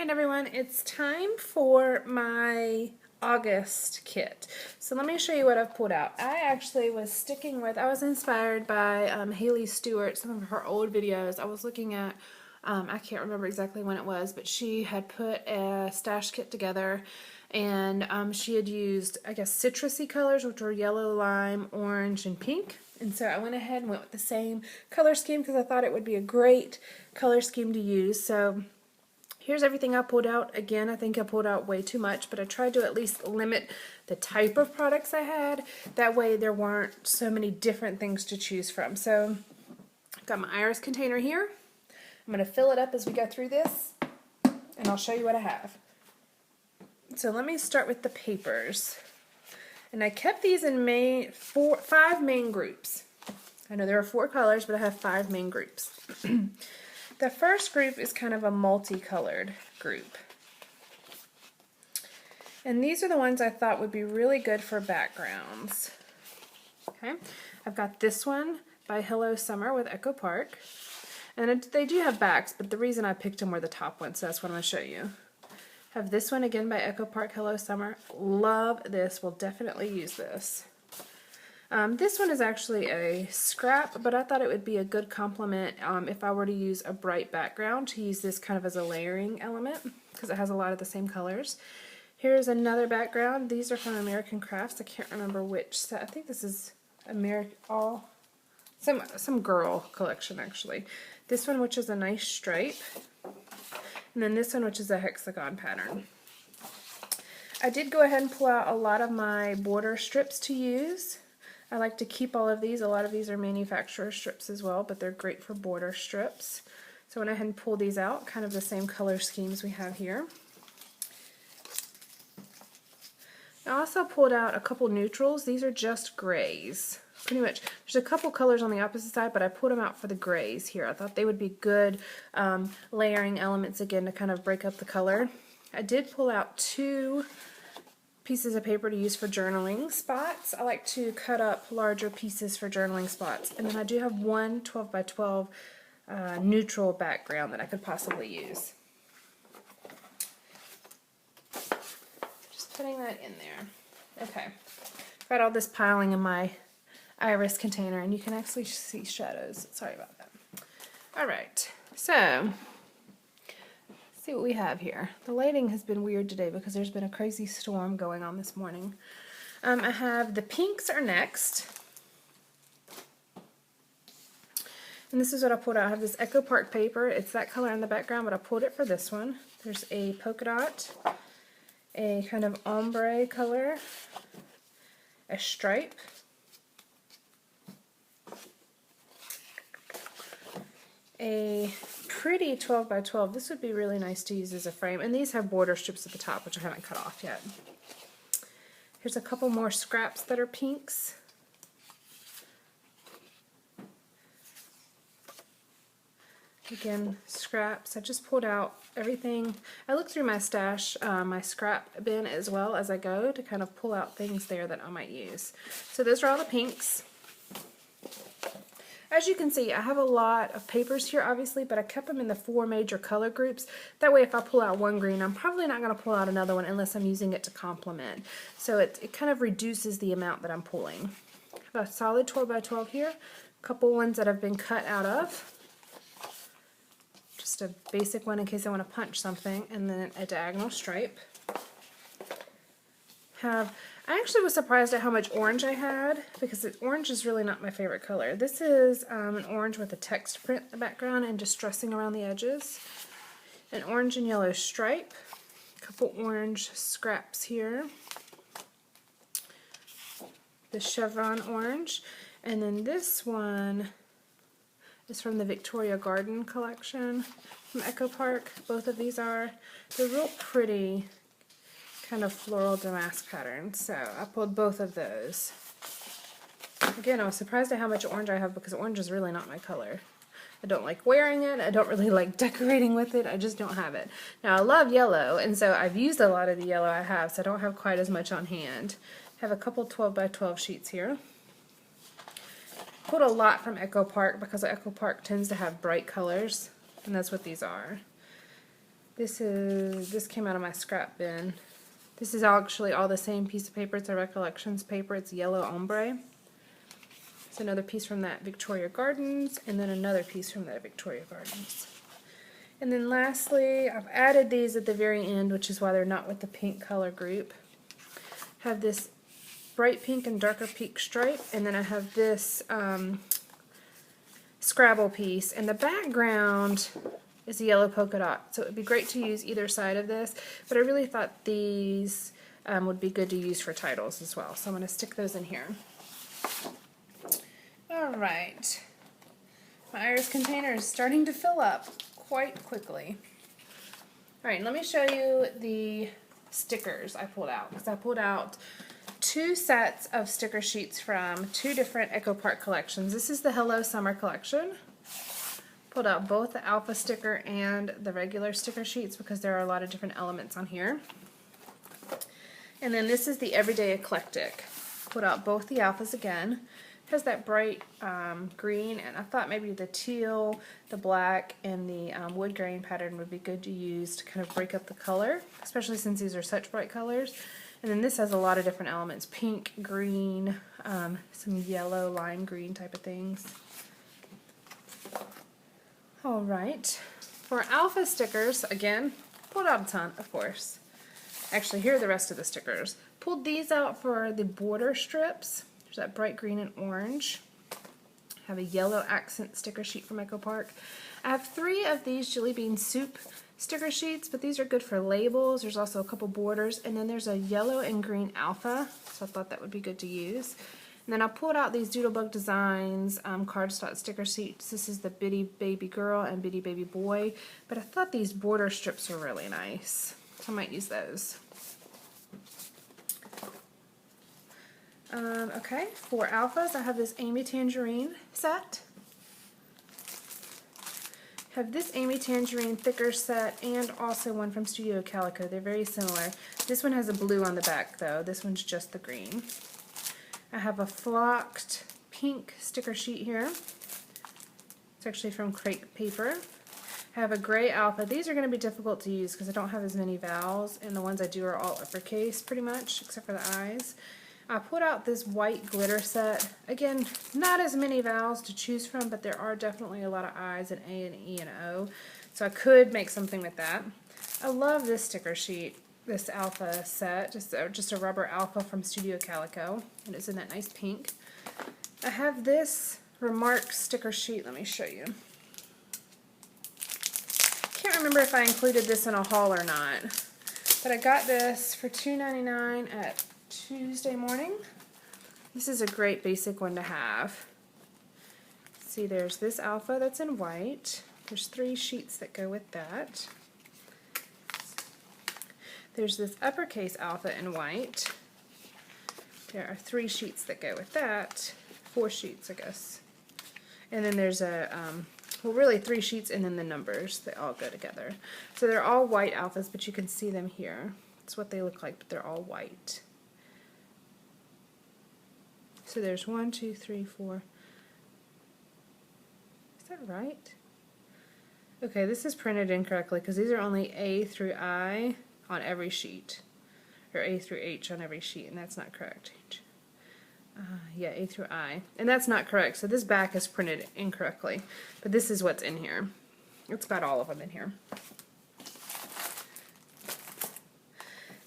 Alright everyone, it's time for my August kit. So let me show you what I've pulled out. I actually was sticking with, I was inspired by Hayley Stewart, some of her old videos. I was looking at, I can't remember exactly when it was, but she had put a stash kit together and she had used, I guess, citrusy colors, which were yellow, lime, orange, and pink. And so I went ahead and went with the same color scheme because I thought it would be a great color scheme to use. So here's everything I pulled out. Again, I think I pulled out way too much, but I tried to at least limit the type of products I had. That way there weren't so many different things to choose from. So I've got my iris container here. I'm going to fill it up as we go through this, and I'll show you what I have. So let me start with the papers. And I kept these in five main groups. I know there are 4 colors, but I have 5 main groups. The first group is kind of a multicolored group. And these are the ones I thought would be really good for backgrounds. Okay, I've got this one by Hello Summer with Echo Park. And they do have backs, but the reason I picked them were the top ones, so that's what I'm going to show you. I have this one again by Echo Park, Hello Summer. Love this. We'll definitely use this. This one is actually a scrap, but I thought it would be a good complement if I were to use a bright background, to use this kind of as a layering element because it has a lot of the same colors. Here's another background. These are from American Crafts. I can't remember which set. I think this is some girl collection actually. This one, which is a nice stripe, and then this one, which is a hexagon pattern. I did go ahead and pull out a lot of my border strips to use. I like to keep all of these. A lot of these are manufacturer strips as well, but they're great for border strips. So I went ahead and pulled these out, kind of the same color schemes we have here. I also pulled out a couple neutrals. These are just grays. Pretty much, there's a couple colors on the opposite side, but I pulled them out for the grays here. I thought they would be good layering elements again to kind of break up the color. I did pull out 2 pieces of paper to use for journaling spots. I like to cut up larger pieces for journaling spots. And then I do have one 12 by 12 neutral background that I could possibly use. Just putting that in there. Okay. Got all this piling in my iris container, and you can actually see shadows. Sorry about that. Alright, so see what we have here. The lighting has been weird today because there's been a crazy storm going on this morning. I have the pinks are next. And this is what I pulled out. I have this Echo Park paper. It's that color in the background, but I pulled it for this one. There's a polka dot, a kind of ombre color, a stripe, a pretty 12 by 12. This would be really nice to use as a frame. And these have border strips at the top, which I haven't cut off yet. Here's a couple more scraps that are pinks. Again, scraps. I just pulled out everything. I looked through my stash, my scrap bin as well as I go to kind of pull out things there that I might use. So those are all the pinks. As you can see, I have a lot of papers here, obviously, but I kept them in the 4 major color groups. That way, if I pull out one green, I'm probably not going to pull out another one unless I'm using it to complement. So it kind of reduces the amount that I'm pulling. I have a solid 12 by 12 here, a couple ones that have been cut out of. Just a basic one in case I want to punch something, and then a diagonal stripe. I actually was surprised at how much orange I had because orange is really not my favorite color. This is an orange with a text print in the background and distressing around the edges. An orange and yellow stripe. A couple orange scraps here. The chevron orange. And then this one is from the Victoria Garden collection from Echo Park. Both of these are. They're real pretty, kind of floral damask pattern, so I pulled both of those. Again, I was surprised at how much orange I have because orange is really not my color. I don't like wearing it, I don't really like decorating with it, I just don't have it. Now I love yellow, and so I've used a lot of the yellow I have, so I don't have quite as much on hand. I have a couple 12 by 12 sheets here. Pulled a lot from Echo Park because Echo Park tends to have bright colors, and that's what these are. This came out of my scrap bin. This is actually all the same piece of paper. It's a Recollections paper. It's yellow ombre. It's another piece from that Victoria Gardens, and then another piece from that Victoria Gardens. And then lastly, I've added these at the very end, which is why they're not with the pink color group. Have this bright pink and darker pink stripe, and then I have this Scrabble piece, and the background is a yellow polka dot, so it would be great to use either side of this, but I really thought these would be good to use for titles as well, so I'm going to stick those in here. Alright, my iris container is starting to fill up quite quickly. Alright, let me show you the stickers I pulled out, because I pulled out 2 sets of sticker sheets from 2 different Echo Park collections. This is the Hello Summer collection. Pulled out both the alpha sticker and the regular sticker sheets because there are a lot of different elements on here. And then this is the Everyday Eclectic. Pulled out both the alphas again. It has that bright green, and I thought maybe the teal, the black, and the wood grain pattern would be good to use to kind of break up the color, especially since these are such bright colors. And then this has a lot of different elements, pink, green, some yellow, lime green type of things. Alright, for alpha stickers, again, pulled out a ton, of course. Actually, here are the rest of the stickers. Pulled these out for the border strips. There's that bright green and orange. I have a yellow accent sticker sheet from Echo Park. I have 3 of these Jelly Bean Soup sticker sheets, but these are good for labels. There's also a couple borders, and then there's a yellow and green alpha, so I thought that would be good to use. And then I pulled out these Doodlebug Designs cardstock sticker sheets. This is the Bitty Baby Girl and Bitty Baby Boy, but I thought these border strips were really nice, so I might use those. Okay, for alphas, I have this Amy Tangerine set. Have this Amy Tangerine thicker set and also one from Studio Calico. They're very similar. This one has a blue on the back though. This one's just the green. I have a flocked pink sticker sheet here. It's actually from Crate Paper. I have a gray alpha. These are going to be difficult to use because I don't have as many vowels, and the ones I do are all uppercase pretty much, except for the eyes. I put out this white glitter set. Again, not as many vowels to choose from, but there are definitely a lot of I's and A and E and O, so I could make something with that. I love this sticker sheet, this alpha set, just a rubber alpha from Studio Calico, and it's in that nice pink. I have this Remark sticker sheet. Let me show you. Can't remember if I included this in a haul or not, but I got this for $2.99 at Tuesday morning. This is a great basic one to have. See, there's this alpha that's in white. There's 3 sheets that go with that. There's this uppercase alpha in white. There are 3 sheets that go with that. 4 sheets, I guess. And then there's a, well, really 3 sheets and then the numbers that all go together. So they're all white alphas, but you can see them here. That's what they look like, but they're all white. So there's 1, 2, 3, 4. Is that right? Okay, this is printed incorrectly because these are only A through I on every sheet, or A through H on every sheet, and that's not correct. Yeah, A through I, and that's not correct, so this back is printed incorrectly, but this is what's in here. It's got all of them in here.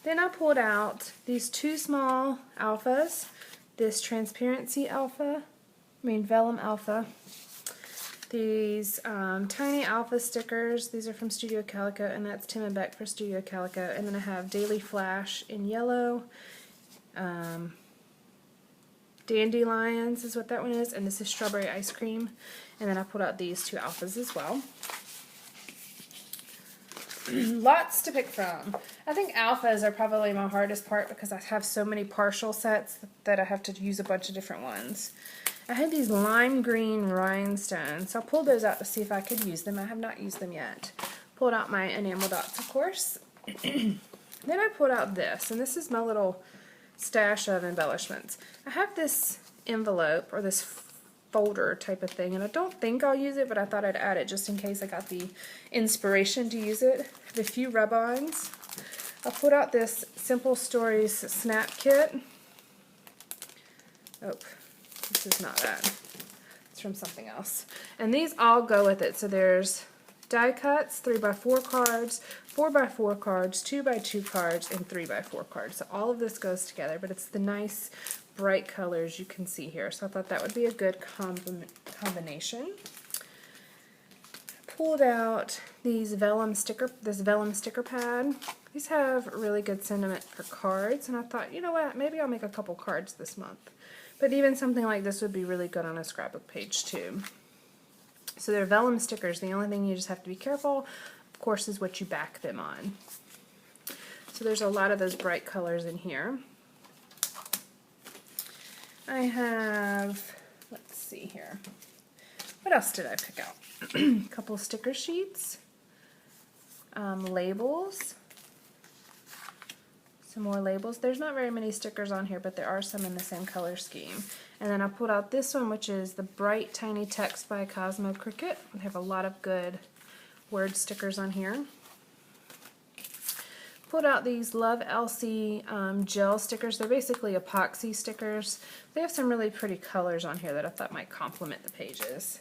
Then I pulled out these 2 small alphas, this transparency alpha, vellum alpha, these tiny alpha stickers. These are from Studio Calico, and that's Tim and Beck for Studio Calico. And then I have Daily Flash in yellow. Dandelions is what that one is, and this is Strawberry Ice Cream. And then I pulled out these 2 alphas as well. Lots to pick from. I think alphas are probably my hardest part because I have so many partial sets that I have to use a bunch of different ones. I had these lime green rhinestones, so I pulled those out to see if I could use them. I have not used them yet. Pulled out my enamel dots, of course. Then I pulled out this, and this is my little stash of embellishments. I have this envelope, or this folder type of thing, and I don't think I'll use it, but I thought I'd add it just in case I got the inspiration to use it. I have a few rub-ons. I pulled out this Simple Stories snap kit. Oh, this is not that. It's from something else. And these all go with it. So there's die cuts, 3x4 cards, 4x4 cards, 2x2 cards, and 3x4 cards. So all of this goes together, but it's the nice bright colors you can see here. So I thought that would be a good combination. Pulled out these this vellum sticker pad. These have really good sentiment for cards, and I thought, you know what, maybe I'll make a couple cards this month. But even something like this would be really good on a scrapbook page too. So they're vellum stickers. The only thing you just have to be careful, of course, is what you back them on. So there's a lot of those bright colors in here. I have, let's see here. What else did I pick out? A couple sticker sheets, labels, some more labels. There's not very many stickers on here, but there are some in the same color scheme. And then I pulled out this one, which is the Bright Tiny Text by Cosmo Cricket. They have a lot of good word stickers on here. Pulled out these Love Elsie gel stickers. They're basically epoxy stickers. They have some really pretty colors on here that I thought might complement the pages.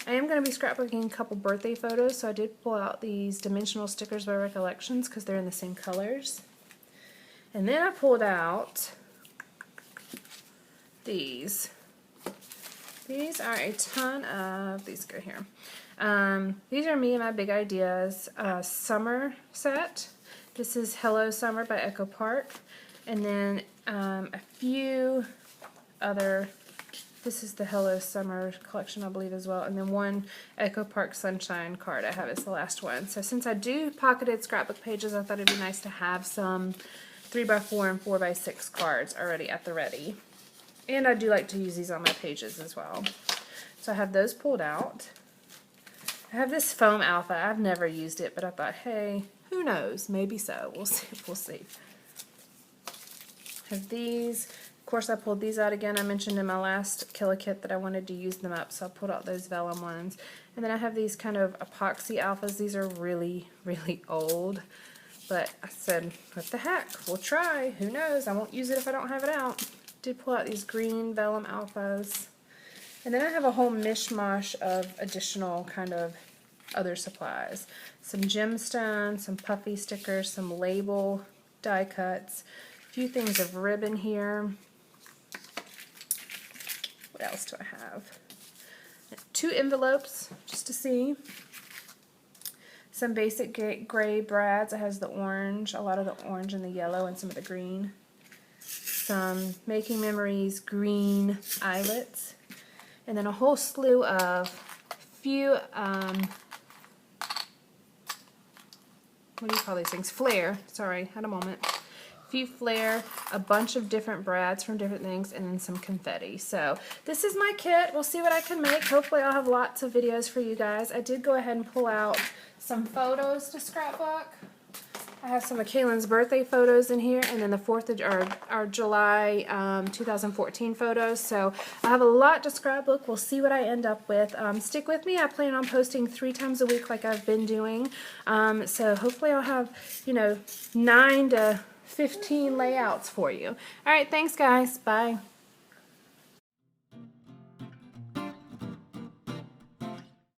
I am going to be scrapbooking a couple birthday photos, so I did pull out these dimensional stickers by Recollections because they're in the same colors. And then I pulled out these. These are a ton of, these go here. These are Me and My Big Ideas summer set. This is Hello Summer by Echo Park. And then a few other, this is the Hello Summer collection, I believe, as well. And then one Echo Park Sunshine card I have is the last one. So since I do pocketed scrapbook pages, I thought it'd be nice to have some 3x4 and 4x6 cards already at the ready. And I do like to use these on my pages as well. So I have those pulled out. I have this foam alpha. I've never used it, but I thought, hey, who knows? Maybe so. We'll see. We'll see. I have these. Of course, I pulled these out again. I mentioned in my last Killer Kit that I wanted to use them up, so I pulled out those vellum ones. And then I have these kind of epoxy alphas. These are really, really old. But I said, what the heck? We'll try. Who knows? I won't use it if I don't have it out. Did pull out these green vellum alphas. And then I have a whole mishmash of additional kind of other supplies. Some gemstones, some puffy stickers, some label die cuts, a few things of ribbon here. What else do I have? 2 envelopes, just to see. Some basic gray brads. It has the orange, a lot of the orange and the yellow, and some of the green. Some Making Memories green eyelets. And then a whole slew of few, what do you call these things? Flare. Sorry, had a moment. Few flare, a bunch of different brads from different things, and then some confetti. So this is my kit. We'll see what I can make. Hopefully I'll have lots of videos for you guys. I did go ahead and pull out some photos to scrapbook. I have some of Kaylin's birthday photos in here, and then the 4th of our July 2014 photos. So I have a lot to scrapbook. We'll see what I end up with. Stick with me. I plan on posting 3 times a week like I've been doing. So hopefully I'll have, 9 to 15 layouts for you. All right, thanks guys. Bye.